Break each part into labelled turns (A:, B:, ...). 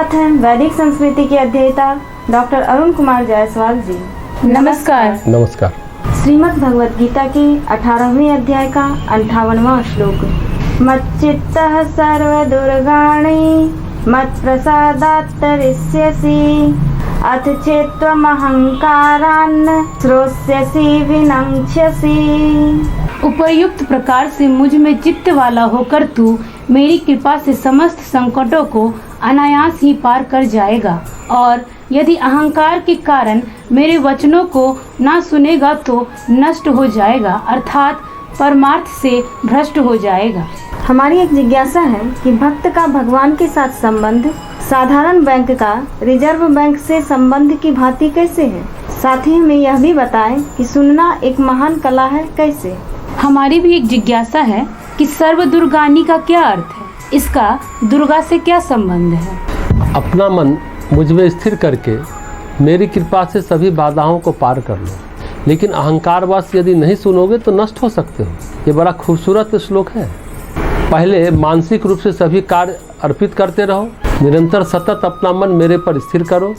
A: साथ हैं वैदिक संस्कृति के अध्येता डॉक्टर अरुण कुमार जायसवाल जी।
B: नमस्कार।
C: नमस्कार।
A: श्रीमद् भगवत गीता के 18वें अध्याय का 58वां श्लोक। मच्चित्तः सर्वदुर्गाणि मत्प्रसादात् तरिष्यसि अथ चेत्त्वमहंकारान् श्रोष्यसि विनङ्क्ष्यसि।
B: उपयुक्त प्रकार से मुझ में चित्त वाला होकर तू मेरी कृपा से समस्त संकटों को अनायास ही पार कर जाएगा, और यदि अहंकार के कारण मेरे वचनों को ना सुनेगा तो नष्ट हो जाएगा, अर्थात परमार्थ से भ्रष्ट हो जाएगा।
A: हमारी एक जिज्ञासा है कि भक्त का भगवान के साथ संबंध साधारण बैंक का रिजर्व बैंक से संबंध की भांति कैसे है? साथ ही हमें यह भी बताएं कि सुनना एक महान कला है कैसे?
B: हमारी भी एक जिज्ञासा है कि सर्व दुर्गानी का क्या अर्थ है, इसका दुर्गा से क्या संबंध है?
C: अपना मन मुझ में स्थिर करके मेरी कृपा से सभी बाधाओं को पार कर लो, लेकिन अहंकारवश यदि नहीं सुनोगे तो नष्ट हो सकते हो। ये बड़ा खूबसूरत श्लोक है। पहले मानसिक रूप से सभी कार्य अर्पित करते रहो, निरंतर सतत अपना मन मेरे पर स्थिर करो।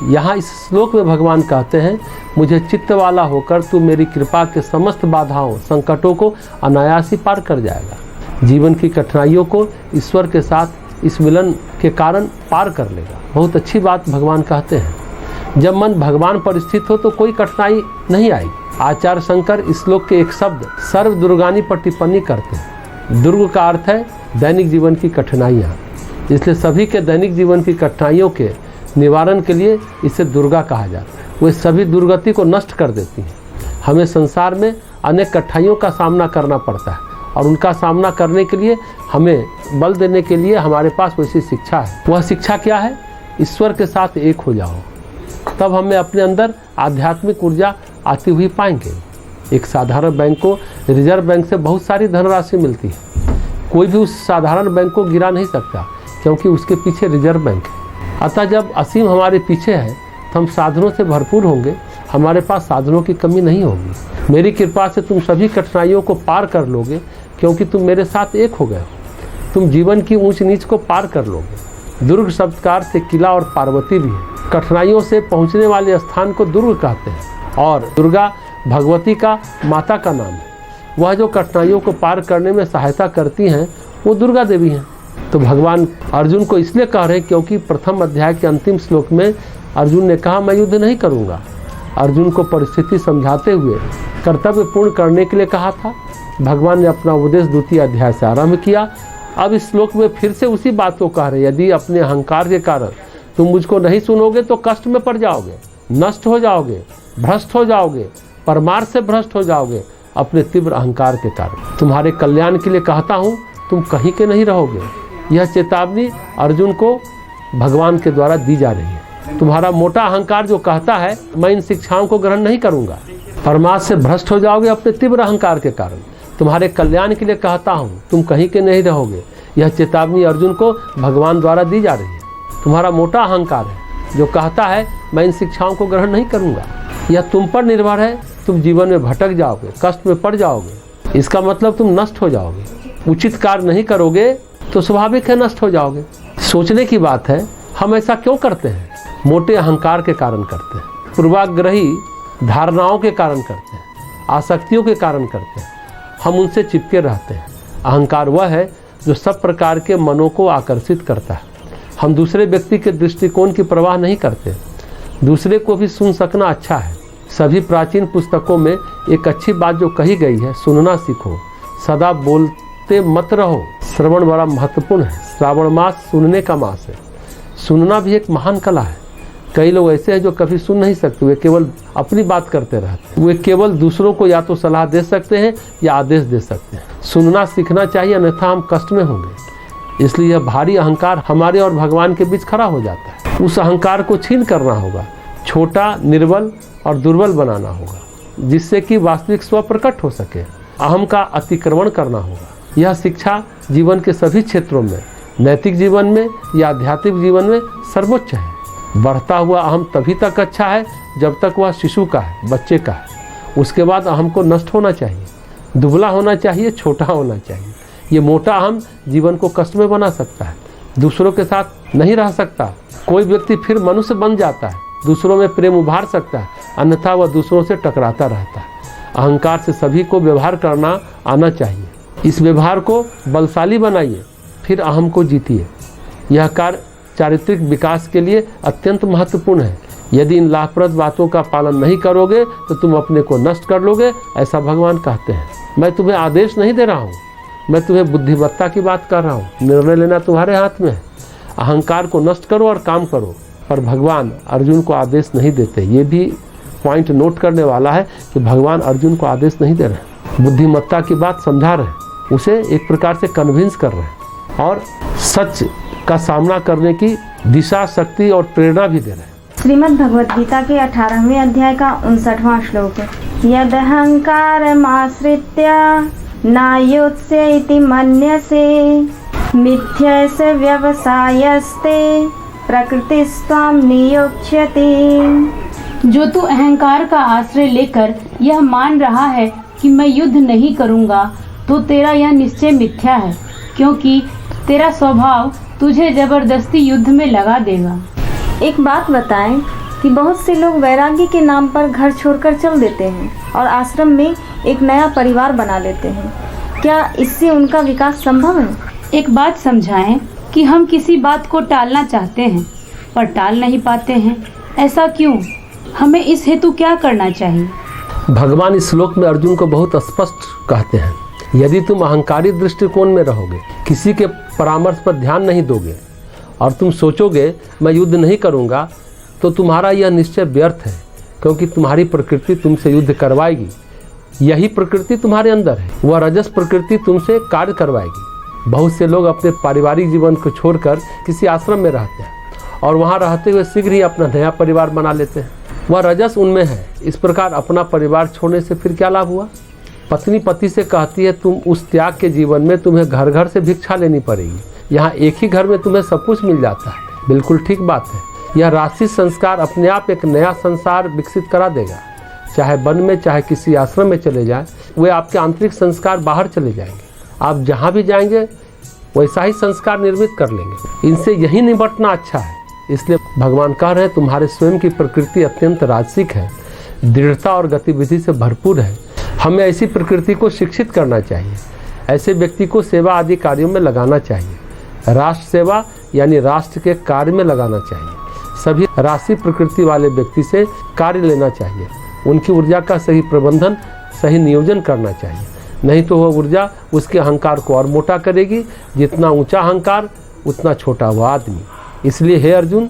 C: यहाँ इस श्लोक में भगवान कहते हैं, मुझे चित्त वाला होकर तू मेरी कृपा के समस्त बाधाओं संकटों को अनायास ही पार कर जाएगा। जीवन की कठिनाइयों को ईश्वर के साथ इस मिलन के कारण पार कर लेगा। बहुत अच्छी बात भगवान कहते हैं। जब मन भगवान पर स्थित हो तो कोई कठिनाई नहीं आएगी। आचार्य शंकर इस श्लोक के एक शब्द सर्व दुर्गानी पर टिप्पणी करते हैं। दुर्ग का अर्थ है दैनिक जीवन की कठिनाइयाँ, इसलिए सभी के दैनिक जीवन की कठिनाइयों के निवारण के लिए इसे दुर्गा कहा जाता है। वे सभी दुर्गति को नष्ट कर देती हैं। हमें संसार में अनेक कठिनाइयों का सामना करना पड़ता है, और उनका सामना करने के लिए हमें बल देने के लिए हमारे पास वैसी शिक्षा है। वह शिक्षा क्या है? ईश्वर के साथ एक हो जाओ, तब हमें अपने अंदर आध्यात्मिक ऊर्जा आती हुई पाएंगे। एक साधारण बैंक को रिजर्व बैंक से बहुत सारी धनराशि मिलती है। कोई भी उस साधारण बैंक को गिरा नहीं सकता, क्योंकि उसके पीछे रिजर्व बैंक है। अतः जब असीम हमारे पीछे है तो हम साधनों से भरपूर होंगे, हमारे पास साधनों की कमी नहीं होगी। मेरी कृपा से तुम सभी कठिनाइयों को पार कर लोगे, क्योंकि तुम मेरे साथ एक हो गए हो। तुम जीवन की ऊंच नीच को पार कर लोगे। दुर्ग शब्द का अर्थ किला और पार्वती भी है। कठिनाइयों से पहुंचने वाले स्थान को दुर्ग कहते हैं, और दुर्गा भगवती का माता का नाम है। वह जो कठिनाइयों को पार करने में सहायता करती हैं वो दुर्गा देवी हैं। तो भगवान अर्जुन को इसलिए कह रहे हैं क्योंकि प्रथम अध्याय के अंतिम श्लोक में अर्जुन ने कहा, मैं युद्ध नहीं करूंगा। अर्जुन को परिस्थिति समझाते हुए कर्तव्य पूर्ण करने के लिए कहा था। भगवान ने अपना उपदेश द्वितीय अध्याय से आरंभ किया। अब इस श्लोक में फिर से उसी बात को कह रहे, यदि अपने अहंकार के कारण तुम मुझको नहीं सुनोगे तो कष्ट में पड़ जाओगे, नष्ट हो जाओगे, भ्रष्ट हो जाओगे, परमार्थ से भ्रष्ट हो जाओगे अपने तीव्र अहंकार के कारण। तुम्हारे कल्याण के लिए कहता हूँ, तुम कहीं के नहीं रहोगे। यह चेतावनी अर्जुन को भगवान के द्वारा दी जा रही है। तुम्हारा मोटा अहंकार जो कहता है मैं इन शिक्षाओं को ग्रहण नहीं करूंगा, परमार्थ से भ्रष्ट हो जाओगे अपने तीव्र अहंकार के कारण। तुम्हारे कल्याण के लिए कहता हूँ, तुम कहीं के नहीं रहोगे। यह चेतावनी अर्जुन को भगवान द्वारा दी जा रही है। तुम्हारा मोटा अहंकार है जो कहता है मैं इन शिक्षाओं को ग्रहण नहीं करूंगा, यह तुम पर निर्भर है। तुम जीवन में भटक जाओगे, कष्ट में पड़ जाओगे। इसका मतलब तुम नष्ट हो जाओगे। उचित कार्य नहीं करोगे तो स्वाभाविक है नष्ट हो जाओगे। सोचने की बात है, हम ऐसा क्यों करते हैं? मोटे अहंकार के कारण करते हैं, पूर्वाग्रही धारणाओं के कारण करते हैं, आसक्तियों के कारण करते हैं। हम उनसे चिपके रहते हैं। अहंकार वह है जो सब प्रकार के मनों को आकर्षित करता है। हम दूसरे व्यक्ति के दृष्टिकोण की परवाह नहीं करते। दूसरे को भी सुन सकना अच्छा है। सभी प्राचीन पुस्तकों में एक अच्छी बात जो कही गई है, सुनना सीखो, सदा बोलते मत रहो। श्रवण बड़ा महत्वपूर्ण है। श्रावण मास सुनने का मास है। सुनना भी एक महान कला है। कई लोग ऐसे हैं जो कभी सुन नहीं सकते, वे केवल अपनी बात करते रहते। वे केवल दूसरों को या तो सलाह दे सकते हैं या आदेश दे सकते हैं। सुनना सीखना चाहिए, अन्यथा हम कष्ट में होंगे। इसलिए यह भारी अहंकार हमारे और भगवान के बीच खड़ा हो जाता है। उस अहंकार को छीन करना होगा, छोटा, निर्बल और दुर्बल बनाना होगा, जिससे कि वास्तविक स्व प्रकट हो सके। अहम का अतिक्रमण करना होगा। यह शिक्षा जीवन के सभी क्षेत्रों में, नैतिक जीवन में या आध्यात्मिक जीवन में सर्वोच्च है। बढ़ता हुआ अहम तभी तक अच्छा है जब तक वह शिशु का है, बच्चे का है। उसके बाद अहम को नष्ट होना चाहिए, दुबला होना चाहिए, छोटा होना चाहिए। ये मोटा अहम जीवन को कष्ट में बना सकता है, दूसरों के साथ नहीं रह सकता। कोई व्यक्ति फिर मनुष्य बन जाता है, दूसरों में प्रेम उभार सकता है, अन्यथा वह दूसरों से टकराता रहता है। अहंकार से सभी को व्यवहार करना आना चाहिए। इस व्यवहार को बलशाली बनाइए, फिर अहम को जीतिए। यह कार्य चारित्रिक विकास के लिए अत्यंत महत्वपूर्ण है। यदि इन लाभप्रद बातों का पालन नहीं करोगे तो तुम अपने को नष्ट कर लोगे, ऐसा भगवान कहते हैं। मैं तुम्हें आदेश नहीं दे रहा हूँ, मैं तुम्हें बुद्धिमत्ता की बात कर रहा हूँ। निर्णय लेना तुम्हारे हाथ में है। अहंकार को नष्ट करो और काम करो। पर भगवान अर्जुन को आदेश नहीं देते। ये भी पॉइंट नोट करने वाला है कि भगवान अर्जुन को आदेश नहीं दे रहे, बुद्धिमत्ता की बात समझा रहे हैं, उसे एक प्रकार से कन्विंस कर रहे हैं और सच का सामना करने की दिशा, शक्ति और प्रेरणा भी दे रहे हैं।
A: श्रीमद् भगवद गीता के 18वें अध्याय का 59वां श्लोक। यदहंकारमाश्रित्य नायुत्स्य इति मन्यसे मिथ्यैष व्यवसायस्ते प्रकृतिस्त्वां नियोक्ष्यति।
B: जो तू अहंकार का आश्रय लेकर यह मान रहा है कि मैं युद्ध नहीं करूंगा, तो तेरा यह निश्चय मिथ्या है, क्योंकि तेरा स्वभाव तुझे जबरदस्ती युद्ध में लगा देगा।
A: एक बात बताएं कि बहुत से लोग वैराग्य के नाम पर घर छोड़कर चल देते हैं और आश्रम में एक नया परिवार बना लेते हैं। क्या इससे उनका विकास संभव है?
B: एक बात समझाएं कि हम किसी बात को टालना चाहते हैं पर टाल नहीं पाते हैं। ऐसा क्यों? हमें इस हेतु क्या करना चाहिए?
C: भगवान इस श्लोक में अर्जुन को बहुत स्पष्ट कहते हैं, यदि तुम अहंकारी दृष्टिकोण में रहोगे, किसी के परामर्श पर ध्यान नहीं दोगे और तुम सोचोगे मैं युद्ध नहीं करूंगा, तो तुम्हारा यह निश्चय व्यर्थ है, क्योंकि तुम्हारी प्रकृति तुमसे युद्ध करवाएगी। यही प्रकृति तुम्हारे अंदर है, वह रजस प्रकृति तुमसे कार्य करवाएगी। बहुत से लोग अपने पारिवारिक जीवन को छोड़कर किसी आश्रम में रहते हैं और वहाँ रहते हुए शीघ्र ही अपना नया परिवार बना लेते हैं। वह रजस उनमें है। इस प्रकार अपना परिवार छोड़ने से फिर क्या लाभ हुआ? पत्नी पति से कहती है तुम उस त्याग के जीवन में तुम्हें घर घर से भिक्षा लेनी पड़ेगी, यहाँ एक ही घर में तुम्हें सब कुछ मिल जाता है। बिल्कुल ठीक बात है। यह राशि संस्कार अपने आप एक नया संसार विकसित करा देगा। चाहे वन में चाहे किसी आश्रम में चले जाएं, वे आपके आंतरिक संस्कार बाहर चले जाएंगे। आप जहाँ भी जाएंगे वैसा ही संस्कार निर्मित कर लेंगे। इनसे यही निपटना अच्छा है। इसलिए भगवान कह रहे हैं तुम्हारे स्वयं की प्रकृति अत्यंत राजसिक है, दृढ़ता और गतिविधि से भरपूर है। हमें ऐसी प्रकृति को शिक्षित करना चाहिए। ऐसे व्यक्ति को सेवा आदि कार्यों में लगाना चाहिए। राष्ट्र सेवा यानी राष्ट्र के कार्य में लगाना चाहिए। सभी राशि प्रकृति वाले व्यक्ति से कार्य लेना चाहिए। उनकी ऊर्जा का सही प्रबंधन, सही नियोजन करना चाहिए, नहीं तो वह ऊर्जा उसके अहंकार को और मोटा करेगी। जितना ऊंचा अहंकार उतना छोटा वह आदमी। इसलिए हे अर्जुन,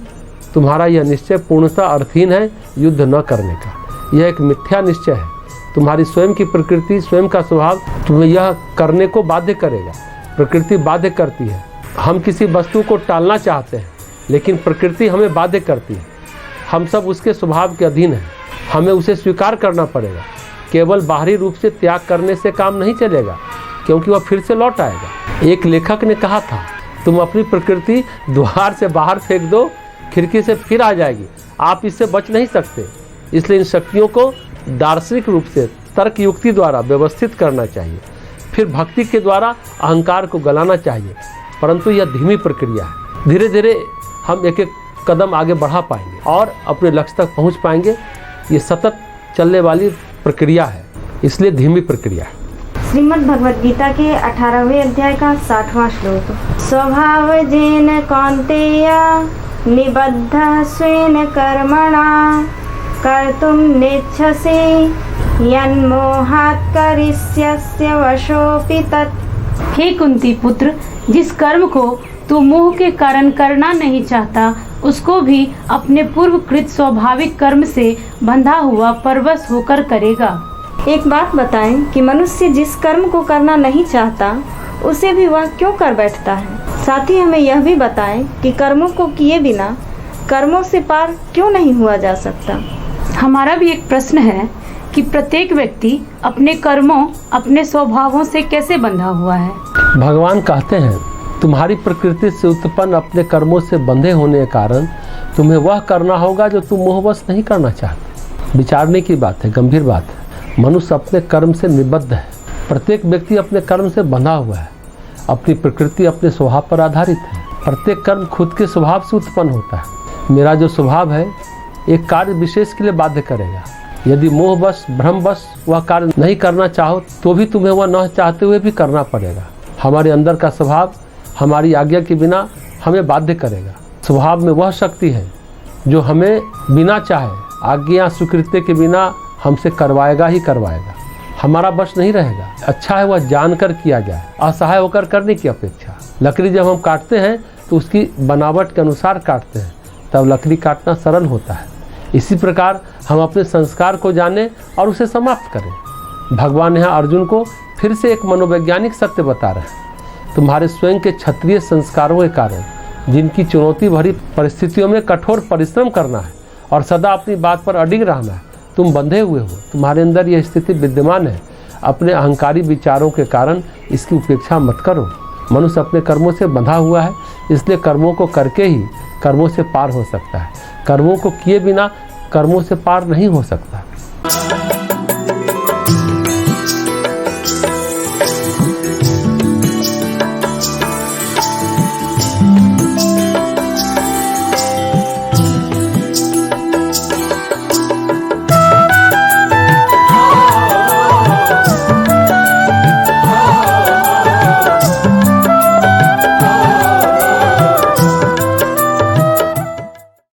C: तुम्हारा यह निश्चय पूर्णतः अर्थहीन है युद्ध न करने का। यह एक मिथ्या निश्चय है। तुम्हारी स्वयं की प्रकृति, स्वयं का स्वभाव तुम्हें यह करने को बाध्य करेगा। प्रकृति बाध्य करती है। हम किसी वस्तु को टालना चाहते हैं, लेकिन प्रकृति हमें बाध्य करती है। हम सब उसके स्वभाव के अधीन हैं। हमें उसे स्वीकार करना पड़ेगा। केवल बाहरी रूप से त्याग करने से काम नहीं चलेगा, क्योंकि वह फिर से लौट आएगा। एक लेखक ने कहा था, तुम अपनी प्रकृति द्वार से बाहर फेंक दो, खिड़की से फिर आ जाएगी। आप इससे बच नहीं सकते। इसलिए इन शक्तियों को दार्शनिक रूप से तर्क युक्ति द्वारा व्यवस्थित करना चाहिए। फिर भक्ति के द्वारा अहंकार को गलाना चाहिए, परंतु यह धीमी प्रक्रिया है। धीरे धीरे हम एक एक कदम आगे बढ़ा पाएंगे और अपने लक्ष्य तक पहुंच पाएंगे। ये सतत चलने वाली प्रक्रिया है, इसलिए धीमी प्रक्रिया है।
A: श्रीमद् भगवद गीता के 18वें अध्याय का 60वां श्लोक। स्वभावजेन कौन्तेय निबद्धः स्वेन कर्मणा कर्तुं नेच्छसि यन्मोहात् करिष्यस्य वशोऽपि तत्।
B: हे कुंती पुत्र, जिस कर्म को तू मोह के कारण करना नहीं चाहता, उसको भी अपने पूर्वकृत स्वाभाविक कर्म से बंधा हुआ परवश होकर करेगा।
A: एक बात बताएं कि मनुष्य जिस कर्म को करना नहीं चाहता, उसे भी वह क्यों कर बैठता है? साथ ही हमें यह भी बताएं कि कर्मों को किए बिना कर्मों से पार क्यों नहीं हुआ जा सकता?
B: हमारा भी एक प्रश्न है कि प्रत्येक व्यक्ति अपने कर्मों, अपने स्वभावों से कैसे बंधा हुआ है।
C: भगवान कहते हैं, तुम्हारी प्रकृति से उत्पन्न अपने कर्मों से बंधे होने के कारण तुम्हें वह करना होगा जो तुम मोहवश नहीं करना चाहते। विचारने की बात है, गंभीर बात है। मनुष्य अपने कर्म से निबद्ध है। प्रत्येक व्यक्ति अपने कर्म से बंधा हुआ है। अपनी प्रकृति अपने स्वभाव पर आधारित है। प्रत्येक कर्म खुद के स्वभाव से उत्पन्न होता है। मेरा जो स्वभाव है एक कार्य विशेष के लिए बाध्य करेगा। यदि मोहवश भ्रमवश वह कार्य नहीं करना चाहो तो भी तुम्हें वह न चाहते हुए भी करना पड़ेगा। हमारे अंदर का स्वभाव हमारी आज्ञा के बिना हमें बाध्य करेगा। स्वभाव में वह शक्ति है जो हमें बिना चाहे आज्ञा स्वीकृति के बिना हमसे करवाएगा ही करवाएगा। हमारा बस नहीं रहेगा। अच्छा है वह जानकर किया जाए, असहाय होकर करने की अपेक्षा। लकड़ी जब हम काटते हैं तो उसकी बनावट के अनुसार काटते हैं, तब लकड़ी काटना सरल होता है। इसी प्रकार हम अपने संस्कार को जानें और उसे समाप्त करें। भगवान यहाँ अर्जुन को फिर से एक मनोवैज्ञानिक सत्य बता रहे हैं। तुम्हारे स्वयं के क्षत्रिय संस्कारों के कारण, जिनकी चुनौती भरी परिस्थितियों में कठोर परिश्रम करना है और सदा अपनी बात पर अडिग रहना है, तुम बंधे हुए हो। तुम्हारे अंदर यह स्थिति विद्यमान है। अपने अहंकारी विचारों के कारण इसकी उपेक्षा मत करो। मनुष्य अपने कर्मों से बंधा हुआ है, इसलिए कर्मों को करके ही कर्मों से पार हो सकता है। कर्मों को किए बिना कर्मों से पार नहीं हो सकता।